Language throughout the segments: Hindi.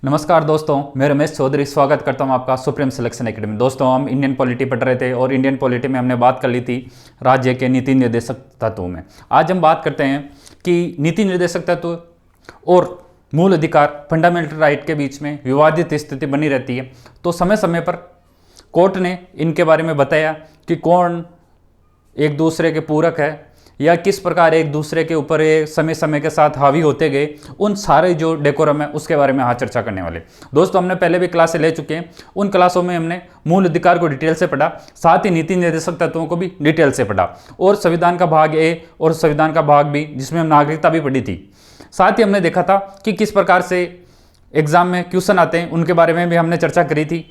नमस्कार दोस्तों, मैं रमेश चौधरी स्वागत करता हूं आपका सुप्रीम सिलेक्शन एकेडमी। दोस्तों, हम इंडियन पॉलिटी पढ़ रहे थे और इंडियन पॉलिटी में हमने बात कर ली थी राज्य के नीति निर्देशक तत्वों में। आज हम बात करते हैं कि नीति निर्देशक तत्व और मूल अधिकार फंडामेंटल राइट के बीच में विवादित स्थिति बनी रहती है। तो समय समय पर कोर्ट ने इनके बारे में बताया कि कौन एक दूसरे के पूरक है या किस प्रकार एक दूसरे के ऊपर समय समय के साथ हावी होते गए, उन सारे जो डेकोरम है उसके बारे में आज चर्चा करने वाले। दोस्तों, हमने पहले भी क्लासें ले चुके हैं। उन क्लासों में हमने मूल अधिकार को डिटेल से पढ़ा, साथ ही नीति निर्देशक तत्वों को भी डिटेल से पढ़ा, और संविधान का भाग ए और संविधान का भाग बी जिसमें हम नागरिकता भी पढ़ी थी। साथ ही हमने देखा था कि किस प्रकार से एग्जाम में क्वेश्चन आते हैं, उनके बारे में भी हमने चर्चा करी थी।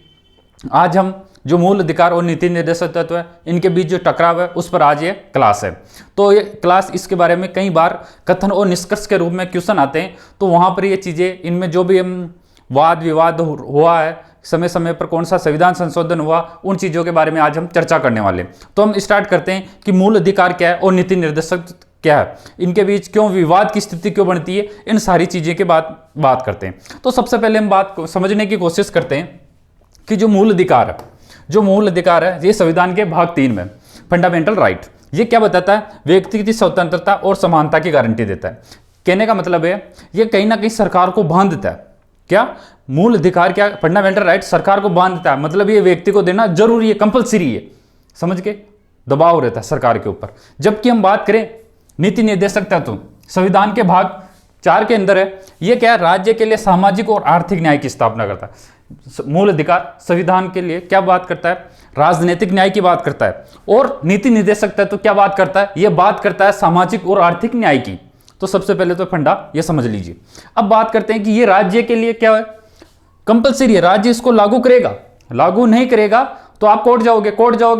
आज हम जो मूल अधिकार और नीति निर्देशक तत्व है, इनके बीच जो टकराव है उस पर आज ये क्लास है। तो ये क्लास, इसके बारे में कई बार कथन और निष्कर्ष के रूप में क्वेश्चन आते हैं, तो वहाँ पर ये चीज़ें, इनमें जो भी हम वाद विवाद हुआ है, समय समय पर कौन सा संविधान संशोधन हुआ, उन चीज़ों के बारे में आज हम चर्चा करने वाले। तो हम स्टार्ट करते हैं कि मूल अधिकार क्या है और नीति निर्देशक क्या है, इनके बीच क्यों विवाद की स्थिति क्यों बनती है, इन सारी चीज़ें के बात करते हैं। तो सबसे पहले हम बात समझने की कोशिश करते हैं कि जो मूल अधिकार है ये संविधान के भाग 3 में फंडामेंटल राइट, ये क्या बताता है? व्यक्ति की स्वतंत्रता और समानता की गारंटी देता है। कहने का मतलब है ये कहीं ना कहीं सरकार को बांध देता है। क्या मूल अधिकार, क्या फंडामेंटल राइट सरकार को बांध देता है, मतलब ये व्यक्ति को देना जरूरी है, कंपलसरी है, समझ के दबाव रहता है सरकार के ऊपर। जबकि हम बात करें नीति निर्देशक तत्व, संविधान के भाग 4 के अंदर है, ये क्या है? राज्य के लिए सामाजिक और आर्थिक न्याय की स्थापना करता है। मूल अधिकार संविधान के लिए क्या बात करता है? राजनीतिक न्याय की बात करता है। और नीति निर्देशक तत्व क्या बात करता है? यह बात करता है सामाजिक और आर्थिक न्याय की। तो सबसे पहले तो फंडा ये समझ लीजिए। अब बात करते हैं कि ये राज्य के लिए क्या है? कंपलसरी है, राज्य इसको लागू करेगा। लागू नहीं करेगा तो आप कोर्ट जाओगे,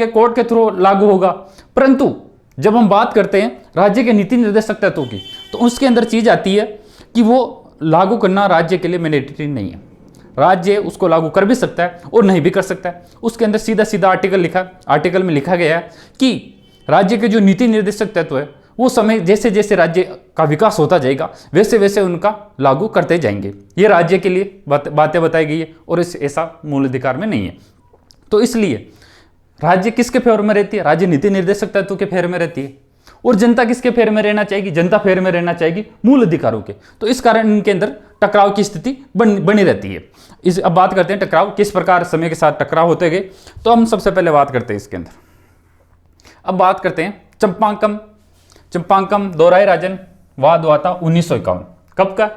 कोर्ट के थ्रू लागू होगा। परंतु जब हम बात करते हैं राज्य के नीति निर्देशक तत्वों की, तो उसके अंदर चीज आती है कि वो लागू करना राज्य के लिए मैंडेटरी नहीं है। राज्य उसको लागू कर भी सकता है और नहीं भी कर सकता है। उसके अंदर सीधा सीधा आर्टिकल में लिखा गया है कि राज्य के जो नीति निर्देशक तत्व है वो समय जैसे जैसे राज्य का विकास होता जाएगा वैसे वैसे उनका लागू करते जाएंगे। ये राज्य के लिए बातें बताई गई है और ऐसा मूल अधिकार में नहीं है। तो इसलिए राज्य किसके फेवर में रहती है? राज्य नीति निर्देशक तत्व के फेवर में रहती है। और जनता किसके फेवर में रहना चाहेगी? जनता फेवर में रहना चाहेगी मूल अधिकारों के। तो इस कारण इनके अंदर टकराव की स्थिति बनी रहती है। अब बात करते हैं टकराव किस प्रकार समय के साथ टकराव होते गए। तो हम सबसे पहले बात करते हैं इसके अंदर। अब बात करते हैं चंपाकम दोराई राजन वाद हुआ था 1951। कब का?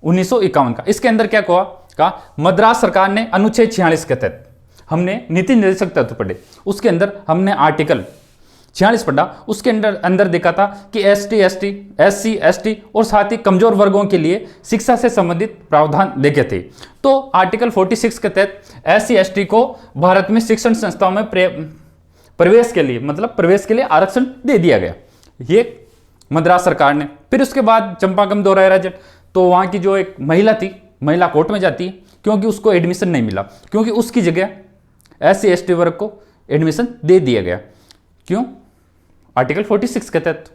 1951 का। इसके अंदर क्या कहा? मद्रास सरकार ने अनुच्छेद 46 के तहत, हमने नीति निर्देशक तत्व पढ़े, उसके अंदर हमने आर्टिकल 46 पढ़ा। उसके अंदर देखा था कि SC, ST और साथ ही कमजोर वर्गों के लिए शिक्षा से संबंधित प्रावधान देखे थे। तो आर्टिकल 46 के तहत SC, ST को भारत में शिक्षण संस्थाओं में प्रवेश के लिए आरक्षण दे दिया गया, ये मद्रास सरकार ने। फिर उसके बाद चंपाकम दोराई राजन, तो वहां की जो एक महिला थी, महिला कोर्ट में जाती है क्योंकि उसको एडमिशन नहीं मिला, क्योंकि उसकी जगह SC, ST वर्ग को एडमिशन दे दिया गया। क्यों? आर्टिकल 46 के तहत।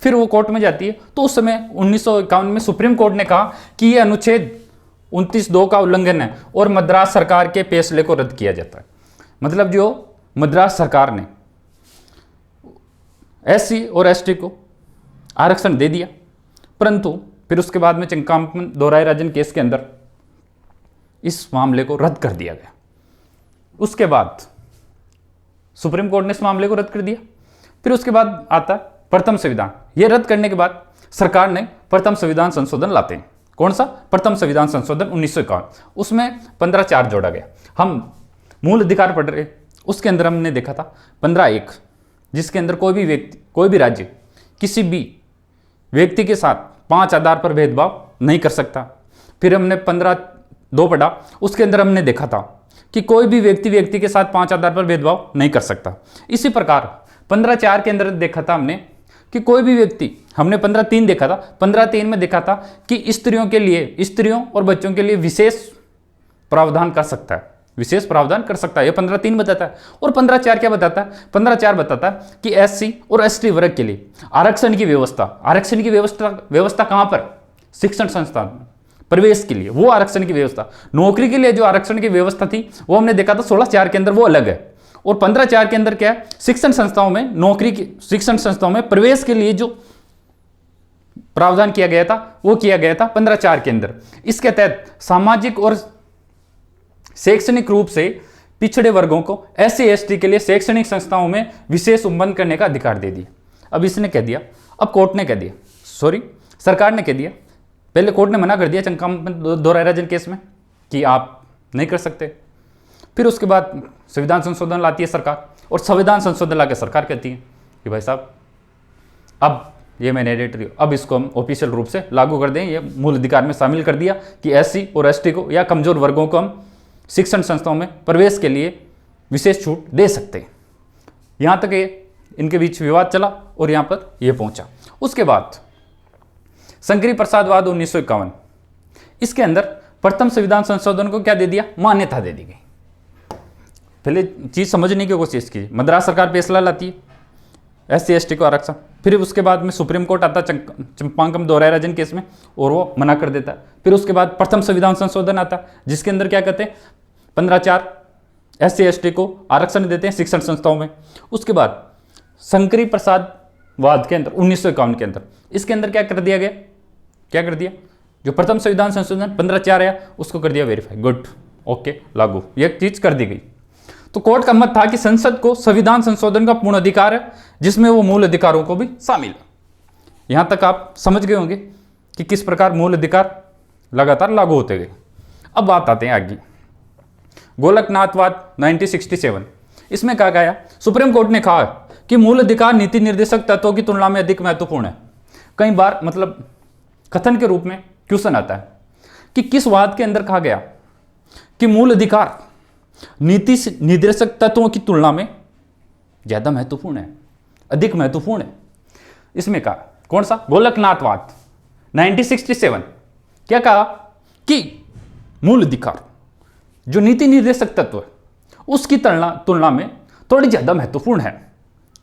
फिर वो कोर्ट में जाती है, तो उस समय 1951 में सुप्रीम कोर्ट ने कहा कि ये अनुच्छेद 29(2) का उल्लंघन है और मद्रास सरकार के फैसले को रद्द किया जाता है। मतलब जो मद्रास सरकार ने SC और ST को आरक्षण दे दिया, परंतु फिर उसके बाद में चंपाकम दोराई राजन केस के अंदर इस मामले को रद्द कर दिया गया। उसके बाद सुप्रीम कोर्ट ने इस मामले को रद्द कर दिया। फिर उसके बाद आता प्रथम संविधान। यह रद्द करने के बाद सरकार ने प्रथम संविधान संशोधन लाते हैं। कौन सा? प्रथम संविधान संशोधन 1951। उसमें 15(4) जोड़ा गया। हम मूल अधिकार पढ़ रहे, उसके अंदर हमने देखा था 15(1), जिसके अंदर कोई भी राज्य किसी भी व्यक्ति के साथ 5 आधार पर भेदभाव नहीं कर सकता। फिर हमने 15(2) पढ़ा, उसके अंदर हमने देखा था कि कोई भी व्यक्ति के साथ 5 आधार पर भेदभाव नहीं कर सकता। इसी प्रकार 15(4) के अंदर देखा था हमने कि कोई भी व्यक्ति, हमने 15(3) देखा था, 15(3) में देखा था कि स्त्रियों और बच्चों के लिए विशेष प्रावधान कर सकता है, ये 15(3) बताता है। और 15(4) क्या बताता है? 15(4) बताता है कि SC और ST वर्ग के लिए आरक्षण की व्यवस्था कहां पर? शिक्षण संस्थान में। प्रवेश के लिए वो आरक्षण की व्यवस्था। नौकरी के लिए जो आरक्षण की व्यवस्था थी वो हमने देखा था 16(4) के अंदर, वो अलग है। और 15(4) के अंदर क्या है, शिक्षण संस्थाओं में, नौकरी की शिक्षण संस्थाओं में प्रवेश के लिए जो प्रावधान किया गया था वो किया गया था 15(4) के अंदर। इसके तहत सामाजिक और शैक्षणिक रूप से पिछड़े वर्गों को SC/ST के लिए शैक्षणिक संस्थाओं में विशेष उपबंध करने का अधिकार दे दिया। अब इसने कह दिया, अब कोर्ट ने कह दिया, सॉरी सरकार ने कह दिया, पहले कोर्ट ने मना कर दिया चंका दोहराराजन केस में कि आप नहीं कर सकते। फिर उसके बाद संविधान संशोधन लाती है सरकार, और संविधान संशोधन लाके सरकार कहती है कि भाई साहब अब ये मैंडेटरी, अब इसको हम ऑफिशियल रूप से लागू कर दें, ये मूल अधिकार में शामिल कर दिया कि SC और ST को या कमजोर वर्गों को हम शिक्षण संस्थाओं में प्रवेश के लिए विशेष छूट दे सकते हैं। यहाँ तक ये इनके बीच विवाद चला और यहाँ पर ये पहुँचा। उसके बाद शंकरी प्रसादवाद 1951, इसके अंदर प्रथम संविधान संशोधन को क्या दे दिया, मान्यता दे दी गई। पहले चीज़ समझने की कोशिश की, मद्रास सरकार फैसला लाती है SC/ST को आरक्षण, फिर उसके बाद में सुप्रीम कोर्ट आता चंपाकम दोहराराजन केस में और वो मना कर देता है। फिर उसके बाद प्रथम संविधान संशोधन आता जिसके अंदर क्या कहते हैं 15(4) SC/ST को आरक्षण देते हैं शिक्षण संस्थाओं में। उसके बाद शंकरी प्रसादवाद के अंदर 1951 के अंदर, इसके अंदर क्या कर दिया गया, क्या कर दिया, जो प्रथम संविधान संशोधन 15(4) आया उसको कर दिया वेरीफाई, गुड, ओके, लागू, यह चीज कर दी गई। तो कोर्ट का मत था कि संसद को संविधान संशोधन का पूर्ण अधिकार है जिसमें वो मूल अधिकारों को भी शामिल है। यहां तक आप समझ गए होंगे कि किस प्रकार मूल अधिकार लगातार लागू होते गए। अब बात आते हैं आगे, गोलकनाथवाद 1967, इसमें कहा गया, सुप्रीम कोर्ट ने कहा कि मूल अधिकार नीति निर्देशक तत्वों की तुलना में अधिक महत्वपूर्ण है। कई बार मतलब कथन के रूप में क्वेश्चन आता है कि किस वाद के अंदर कहा गया कि मूल अधिकार नीति निर्देशक तत्वों की तुलना में ज्यादा महत्वपूर्ण है, अधिक महत्वपूर्ण है। इसमें कहा कौन सा, गोलकनाथवाद 1967, क्या कहा कि मूल अधिकार जो नीति निर्देशक तत्व है उसकी तुलना में थोड़ी ज्यादा महत्वपूर्ण है।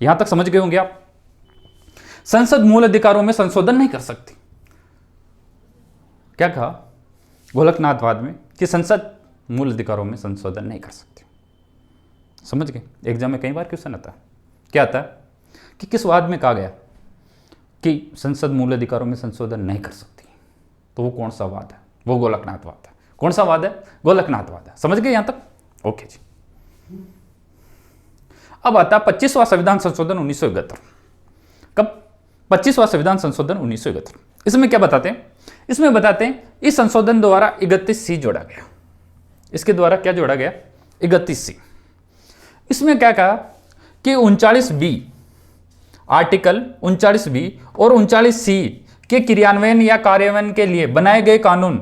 यहां तक समझ गए होंगे आप। संसद मूल अधिकारों में संशोधन नहीं कर सकती। क्या कहा गोलकनाथवाद में कि संसद मूल अधिकारों में संशोधन नहीं कर सकती। समझ गए, एग्जाम में कई बार क्वेश्चन आता है, क्या आता है कि किस वाद में कहा गया कि संसद मूल अधिकारों में संशोधन नहीं कर सकती, तो वो कौन सा वाद है, वो गोलकनाथवाद है। कौन सा वाद है, गोलकनाथवाद है। समझ गए यहां तक, ओके जी। अब आता है 25वां संविधान संशोधन 1971। कब, 25वां संविधान संशोधन 1971। इसमें क्या बताते हैं, इसमें बताते हैं इस संशोधन द्वारा 31C जोड़ा गया। इसके द्वारा क्या जोड़ा गया, 31C। इसमें क्या कहा कि 39B, आर्टिकल 39B और 39C के क्रियान्वयन या कार्यान्वयन के लिए बनाए गए कानून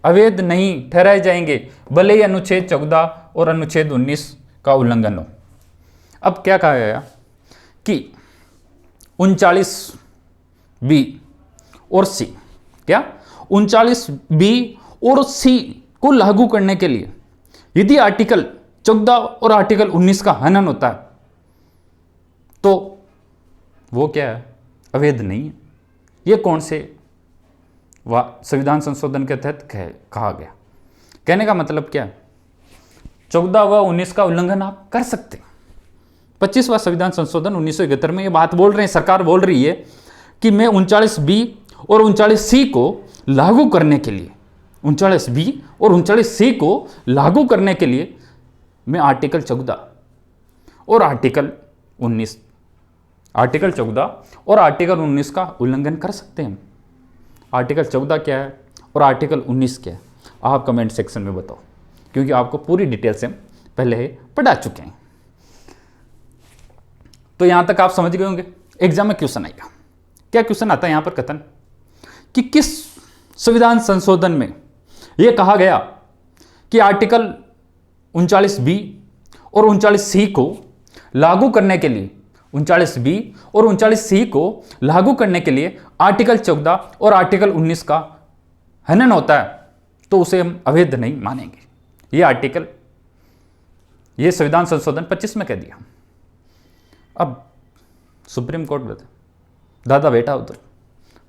अवैध नहीं ठहराए जाएंगे भले ही अनुच्छेद 14 और अनुच्छेद 19 का उल्लंघन हो। अब क्या कहा गया कि 39B और C, क्या 39B और C को लागू करने के लिए यदि आर्टिकल 14 और आर्टिकल 19 का हनन होता है तो वो क्या है, अवैध नहीं है। ये कौन से संविधान संशोधन के तहत कहा गया। कहने का मतलब क्या है, 14 व 19 का उल्लंघन आप कर सकते हैं। 25वां संविधान संशोधन 1971 में ये बात बोल रहे हैं, सरकार बोल रही है कि मैं 39B और 39C को लागू करने के लिए, 39B और 39C को लागू करने के लिए मैं आर्टिकल 14 और आर्टिकल 19, आर्टिकल 14 और आर्टिकल 19 का उल्लंघन कर सकते हैं। आर्टिकल 14 क्या है और आर्टिकल 19 क्या है, आप कमेंट सेक्शन में बताओ, क्योंकि आपको पूरी डिटेल से पहले ही पढ़ा चुके हैं। तो यहां तक आप समझ गए होंगे। एग्जाम में क्वेश्चन आएगा, क्या क्वेश्चन आता है यहां पर कथन कि किस संविधान संशोधन में यह कहा गया कि आर्टिकल 39B और 39C को लागू करने के लिए, 39B और 39C को लागू करने के लिए आर्टिकल 14 और आर्टिकल 19 का हनन होता है तो उसे हम अवैध नहीं मानेंगे। ये आर्टिकल, ये संविधान संशोधन 25 में कह दिया। अब सुप्रीम कोर्ट में दादा बैठा उधर,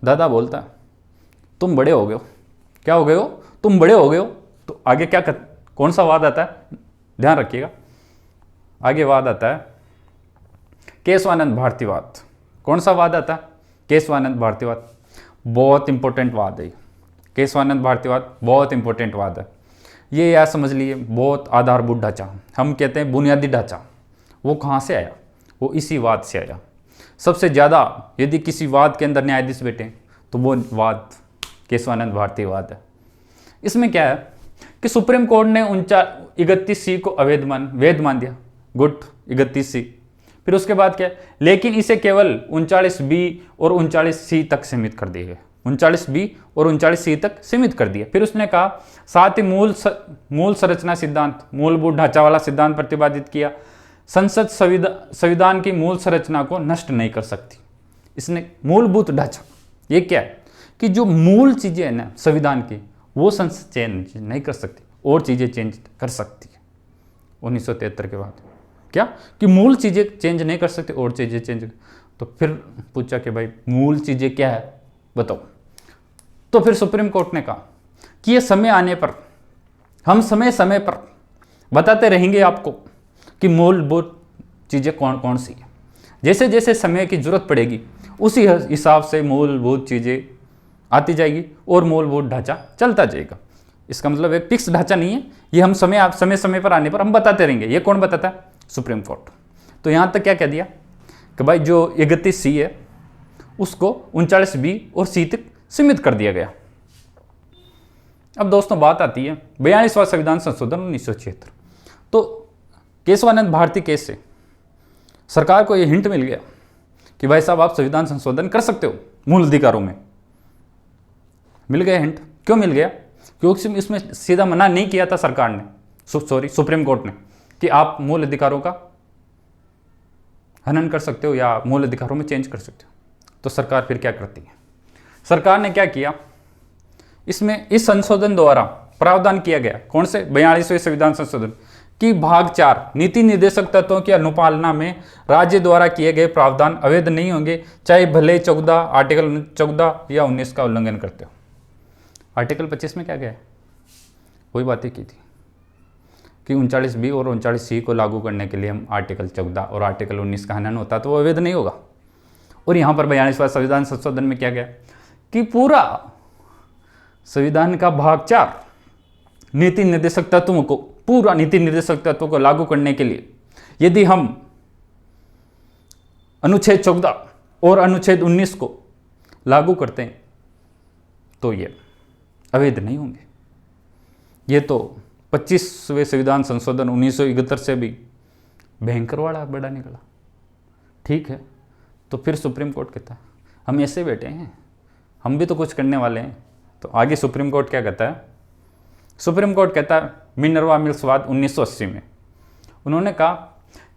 दादा बोलता तुम बड़े हो गए हो, क्या हो गए हो, तुम बड़े हो गए हो। तो आगे कौन सा वाद आता है, ध्यान रखिएगा। आगे वाद आता है केशवानंद भारतीवाद। कौन सा वाद आता है, केशवानंद भारतीवाद। बहुत इंपॉर्टेंट वाद है केशवानंद भारतीवाद, बहुत इंपॉर्टेंट वाद है ये। यार समझ लिए, बहुत आधारभूत ढांचा, हम कहते हैं बुनियादी ढांचा, वो कहाँ से आया, वो इसी वाद से आया। सबसे ज़्यादा यदि किसी वाद के अंदर न्यायाधीश बैठे तो वो वाद केशवानंद भारतीवाद है। इसमें क्या है कि सुप्रीम कोर्ट ने 31C को वैध मान दिया, गुड 31C। फिर उसके बाद क्या है, लेकिन इसे केवल 39B और 39C तक सीमित कर दिए गए, 39B और 39C तक सीमित कर दिया। फिर उसने कहा साथ ही मूल संरचना सिद्धांत, मूलभूत ढांचा वाला सिद्धांत प्रतिपादित किया। संसद संविधान की मूल संरचना को नष्ट नहीं कर सकती। इसने मूलभूत ढांचा, ये क्या है कि जो मूल चीजें हैं ना संविधान की, वो संसद चेंज नहीं कर सकती, और चीजें चेंज कर सकती है 1973 के बाद। क्या कि मूल चीजें चेंज नहीं कर सकती, और चीजें चेंज। तो फिर पूछा कि भाई मूल चीजें क्या है बताओ। तो फिर सुप्रीम कोर्ट ने कहा कि ये समय आने पर हम समय समय पर बताते रहेंगे आपको कि मूलभूत चीजें कौन कौन सी है। जैसे जैसे समय की जरूरत पड़ेगी उसी हिसाब से मूलभूत चीजें आती जाएगी और मूलभूत ढांचा चलता जाएगा। इसका मतलब एक फिक्स ढांचा नहीं है, ये हम समय समय पर आने पर हम बताते रहेंगे। ये कौन बताता है, सुप्रीम कोर्ट। तो यहां तक क्या कह दिया कि भाई जो 31C है उसको 39B और C तक सीमित कर दिया गया। अब दोस्तों बात आती है 42वां संविधान संशोधन 1976। तो केशवानंद भारती केस से सरकार को यह हिंट मिल गया कि भाई साहब आप संविधान संशोधन कर सकते हो मूल अधिकारों में। मिल गया हिंट, क्यों मिल गया, क्योंकि इसमें सीधा मना नहीं किया था सरकार ने, सुप्रीम कोर्ट ने, कि आप मूल अधिकारों का हनन कर सकते हो या मूल अधिकारों में चेंज कर सकते हो। तो सरकार फिर क्या करती है, सरकार ने क्या किया, इसमें इस संशोधन द्वारा प्रावधान किया गया, कौन से 42वें संविधान संशोधन की भाग 4 नीति निर्देशक तत्वों की अनुपालना में राज्य द्वारा किए गए प्रावधान अवैध नहीं होंगे, चाहे भले 14 आर्टिकल 14 या 19 का उल्लंघन करते हो। आर्टिकल 25 में क्या गया, वही बातें की थी कि 39B और 39C को लागू करने के लिए हम आर्टिकल 14 और आर्टिकल 19 का हनन होता तो वो अवैध नहीं होगा। और यहाँ पर 42वां संविधान संशोधन में क्या गया कि पूरा संविधान का भाग 4 नीति निर्देशक तत्वों को, पूरा नीति निर्देशक तत्वों को लागू करने के लिए यदि हम अनुच्छेद 14 और अनुच्छेद 19 को लागू करते हैं तो ये अवैध नहीं होंगे। ये तो 25वें संविधान संशोधन 1971 से भी भयंकर वाला बड़ा निकला। ठीक है, तो फिर सुप्रीम कोर्ट कहता है हम ऐसे बैठे हैं, हम भी तो कुछ करने वाले हैं। तो आगे सुप्रीम कोर्ट क्या कहता है, सुप्रीम कोर्ट कहता है मिनर्वा मिल्स वाद 1980 में उन्होंने कहा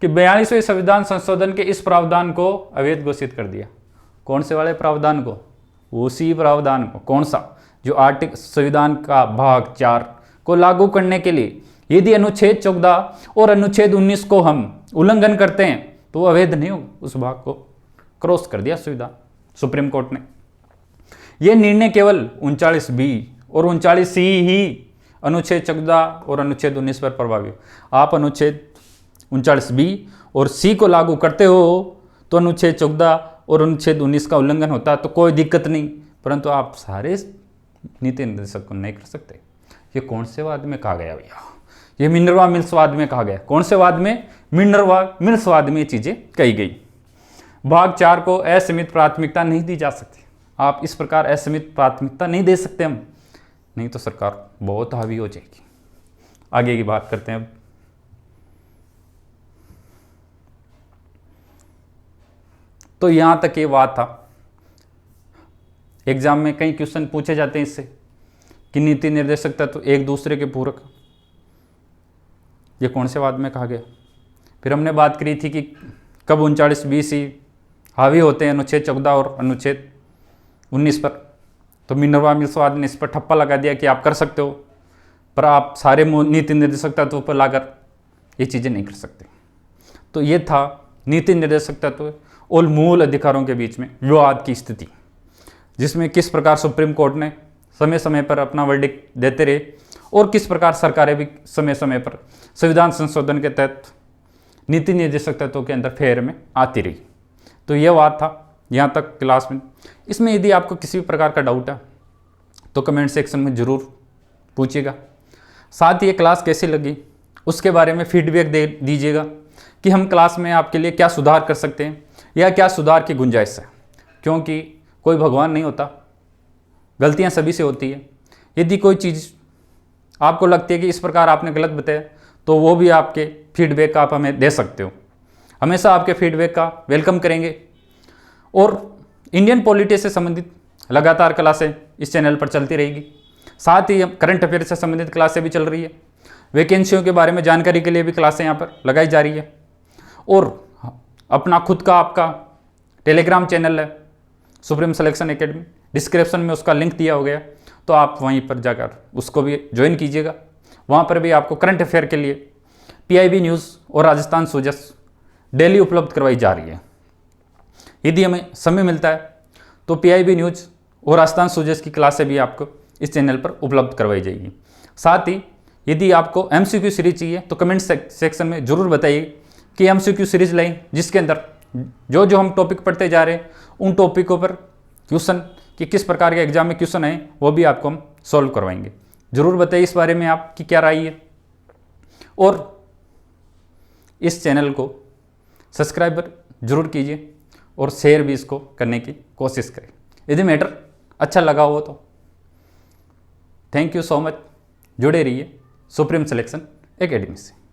कि 42वें संविधान संशोधन के इस प्रावधान को अवैध घोषित कर दिया। कौन से वाले प्रावधान को, उसी प्रावधान को, कौन सा, जो आर्टिकल संविधान का भाग 4 को लागू करने के लिए यदि अनुच्छेद 14 और अनुच्छेद 19 को हम उल्लंघन करते हैं तो वो अवैध नहीं हो, उस भाग को क्रॉस कर दिया सुप्रीम कोर्ट ने। यह निर्णय केवल 39B और 39C ही अनुच्छेद 14 और अनुच्छेद 19 पर प्रभावी हो। आप अनुच्छेद 39B और C को लागू करते हो तो अनुच्छेद 14 और अनुच्छेद 19 का उल्लंघन होता तो कोई दिक्कत नहीं, परंतु आप सारे नीति निर्देशक को नहीं कर सकते। ये कौन से वाद में कहा गया भैया, ये मिनर्वा मिल्स वाद में कहा गया। कौन से वाद में, मिनर्वा मिल्स वाद में ये चीजें कही गई। भाग 4 को असीमित प्राथमिकता नहीं दी जा सकती। आप इस प्रकार असीमित प्राथमिकता नहीं दे सकते हम, नहीं तो सरकार बहुत हावी हो जाएगी। आगे की बात करते हैं अब। तो यहां तक ये बात था। एग्जाम में कई क्वेश्चन पूछे जाते हैं इससे कि नीति निर्देशक तत्व एक दूसरे के पूरक, ये कौन से वाद में कहा गया। फिर हमने बात करी थी कि कब 39B हावी होते हैं अनुच्छेद 14 और अनुच्छेद 19 पर। तो मिनर्वा मिल्स वाद ने इस पर ठप्पा लगा दिया कि आप कर सकते हो, पर आप सारे नीति निर्देशक तत्वों पर लाकर ये चीज़ें नहीं कर सकते। तो ये था नीति निर्देशक तत्व और मूल अधिकारों के बीच में विवाद की स्थिति, जिसमें किस प्रकार सुप्रीम कोर्ट ने समय समय पर अपना वर्डिक्ट देते रहे और किस प्रकार सरकारें भी समय समय पर संविधान संशोधन के तहत नीति निर्देशक तत्वों के अंदर फेर में आती रही। तो यह बात था यहाँ तक क्लास में। इसमें यदि आपको किसी भी प्रकार का डाउट है तो कमेंट सेक्शन में ज़रूर पूछिएगा। साथ ही ये क्लास कैसी लगी उसके बारे में फीडबैक दे दीजिएगा कि हम क्लास में आपके लिए क्या सुधार कर सकते हैं या क्या सुधार की गुंजाइश है, क्योंकि कोई भगवान नहीं होता, गलतियां सभी से होती है। यदि कोई चीज़ आपको लगती है कि इस प्रकार आपने गलत बताया तो वो भी आपके फीडबैक आप हमें दे सकते हो। हमेशा आपके फीडबैक का वेलकम करेंगे। और इंडियन पॉलिटी से संबंधित लगातार क्लासें इस चैनल पर चलती रहेगी। साथ ही करंट अफेयर से संबंधित क्लासें भी चल रही है। वैकेंसियों के बारे में जानकारी के लिए भी क्लासें यहाँ पर लगाई जा रही है। और अपना खुद का आपका टेलीग्राम चैनल है सुप्रीम सिलेक्शन एकेडमी, डिस्क्रिप्शन में उसका लिंक दिया हो गया, तो आप वहीं पर जाकर उसको भी ज्वाइन कीजिएगा। वहाँ पर भी आपको करंट अफेयर के लिए पीआईबी न्यूज़ और राजस्थान सोजस डेली उपलब्ध करवाई जा रही है। यदि हमें समय मिलता है तो पीआईबी न्यूज़ और राजस्थान सोजस की क्लासें भी आपको इस चैनल पर उपलब्ध करवाई जाएगी। साथ ही यदि आपको एमसीक्यू सीरीज चाहिए तो कमेंट सेक्शन में ज़रूर बताइए कि एमसीक्यू सीरीज लाएं, जिसके अंदर जो जो हम टॉपिक पढ़ते जा रहे हैं उन टॉपिकों पर क्वेश्चन कि किस प्रकार के एग्जाम में क्वेश्चन आए वो भी आपको हम सॉल्व करवाएंगे। ज़रूर बताइए इस बारे में आपकी क्या राय है। और इस चैनल को सब्सक्राइबर जरूर कीजिए और शेयर भी इसको करने की कोशिश करें यदि मैटर अच्छा लगा हो तो। Thank you so much. जुड़े रहिए सुप्रीम सिलेक्शन एकेडमी से।